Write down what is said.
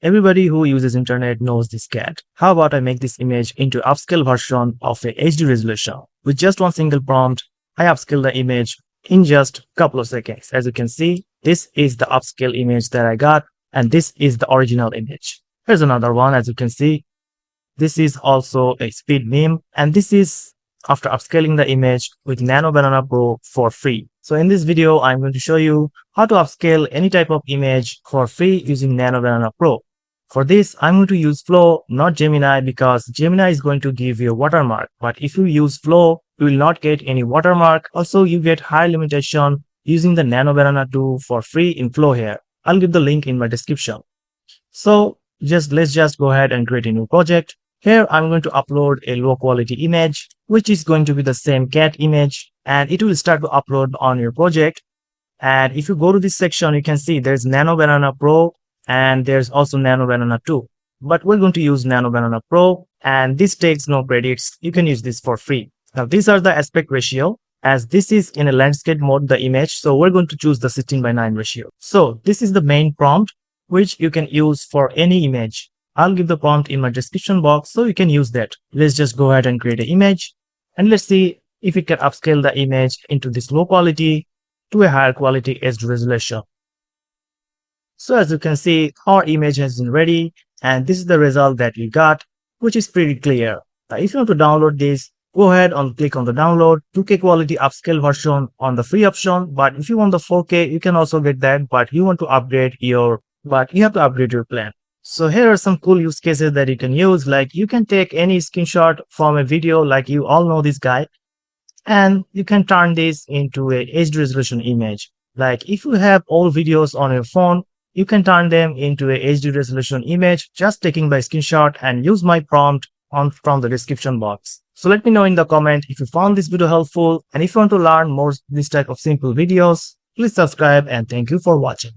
Everybody who uses internet knows this cat. How about I make this image into upscale version of a HD resolution? With just one single prompt, I upscale the image in just a couple of seconds. As you can see, this is the upscale image that I got, and this is the original image. Here's another one. As you can see, this is also a speed meme, and this is after upscaling the image with Nano Banana Pro for free. So in this video, I'm going to show you how to upscale any type of image for free using Nano Banana Pro. For this, I'm going to use Flow, not Gemini, because Gemini is going to give you a watermark. But if you use Flow, you will not get any watermark. Also, you get high limitation using the Nano Banana 2 for free in Flow here. I'll give the link in my description. So let's just go ahead and create a new project. Here, I'm going to upload a low quality image, which is going to be the same cat image, and it will start to upload on your project. And if you go to this section, you can see there's Nano Banana Pro and there's also Nano Banana 2. But we're going to use Nano Banana Pro, and this takes no credits. You can use this for free. Now, these are the aspect ratio, as this is in a landscape mode, the image. So we're going to choose the 16:9 ratio. So this is the main prompt, which you can use for any image. I'll give the prompt in my description box so you can use that. Let's just go ahead and create an image, and let's see if we can upscale the image into this low quality to a higher quality HD resolution. So as you can see, our image has been ready, and this is the result that we got, which is pretty clear. Now, if you want to download this, go ahead and click on the download 2K quality upscale version on the free option. But if you want the 4K, you can also get that, but you have to upgrade your plan. So here are some cool use cases that you can use. Like, you can take any screenshot from a video, like you all know this guy, and you can turn this into a HD resolution image. Like, if you have old videos on your phone, you can turn them into a HD resolution image just taking the screenshot, and use my prompt from the description box. So let me know in the comment if you found this video helpful, and if you want to learn more this type of simple videos, please subscribe, and thank you for watching.